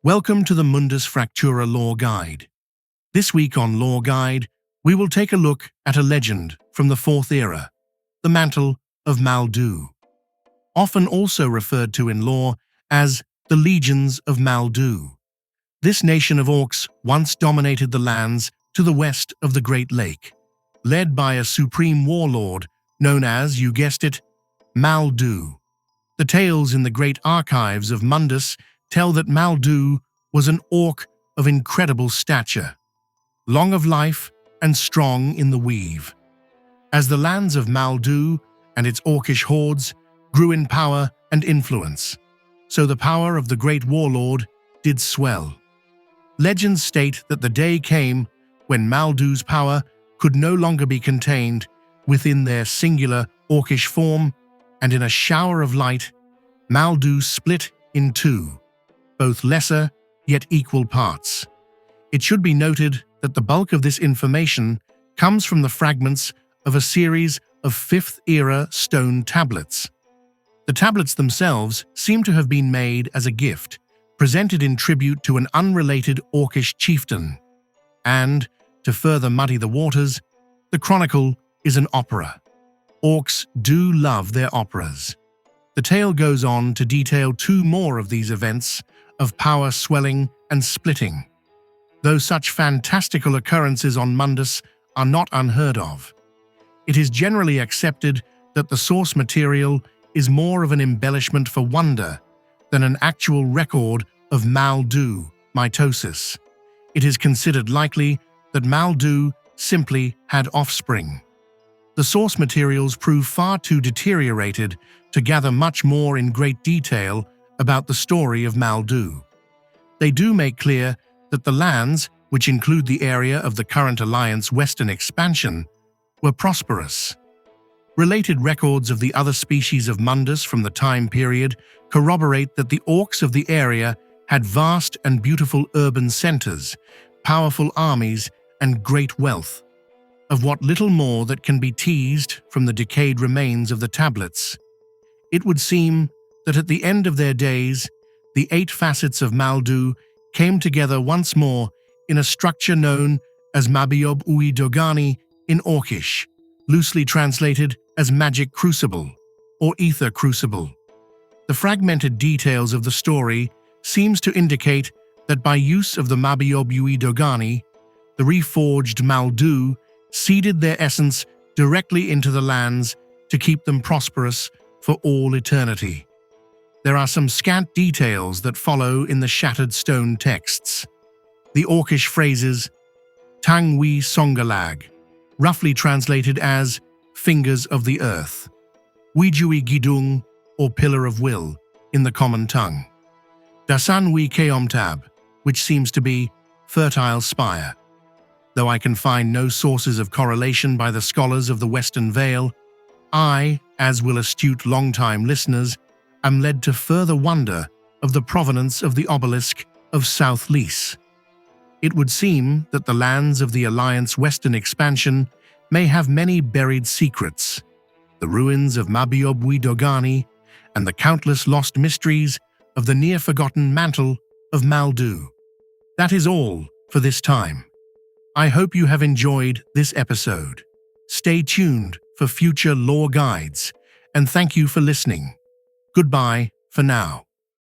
Welcome to the Mundus Fractura Lore Guide. This week on Lore Guide, we will take a look at a legend from the 4th era, the Mantle of Maldu. Often also referred to in lore as the Legions of Maldu. This nation of orcs once dominated the lands to the west of the Great Lake, led by a supreme warlord known as, you guessed it, Maldu. The tales in the great archives of Mundus tell that Maldu was an orc of incredible stature, long of life and strong in the weave. As the lands of Maldu and its orcish hordes grew in power and influence, so the power of the great warlord did swell. Legends state that the day came when Maldu's power could no longer be contained within their singular orcish form, and in a shower of light, Maldu split in two, both lesser yet equal parts. It should be noted that the bulk of this information comes from the fragments of a series of 5th era stone tablets. The tablets themselves seem to have been made as a gift, presented in tribute to an unrelated orcish chieftain. And, to further muddy the waters, the chronicle is an opera. Orcs do love their operas. The tale goes on to detail 2 more of these events of power swelling and splitting, though such fantastical occurrences on Mundus are not unheard of. It is generally accepted that the source material is more of an embellishment for wonder than an actual record of Maldu mitosis. It is considered likely that Maldu simply had offspring. The source materials prove far too deteriorated to gather much more in great detail about the story of Maldu. They do make clear that the lands, which include the area of the current Alliance Western expansion, were prosperous. Related records of the other species of Mundus from the time period corroborate that the orcs of the area had vast and beautiful urban centers, powerful armies, and great wealth. Of what little more that can be teased from the decayed remains of the tablets, it would seem that at the end of their days, the 8 facets of Maldu came together once more in a structure known as Mabiob Ui Dogani in Orcish, loosely translated as Magic Crucible or Ether Crucible. The fragmented details of the story seems to indicate that by use of the Mabiob Ui Dogani, the reforged Maldu seeded their essence directly into the lands to keep them prosperous for all eternity. There are some scant details that follow in the shattered stone texts. The Orcish phrases Tang Wi Songalag, roughly translated as fingers of the earth, Wijui Gidung, or pillar of will, in the common tongue, Dasan Wi Keomtab, which seems to be fertile spire. Though I can find no sources of correlation by the scholars of the Western Vale, I, as will astute long-time listeners, am led to further wonder of the provenance of the obelisk of South Lys. It would seem that the lands of the Alliance Western expansion may have many buried secrets, the ruins of Mabiob Ui Dogani, and the countless lost mysteries of the near-forgotten Mantle of Maldu. That is all for this time. I hope you have enjoyed this episode. Stay tuned for future lore guides, and thank you for listening. Goodbye for now.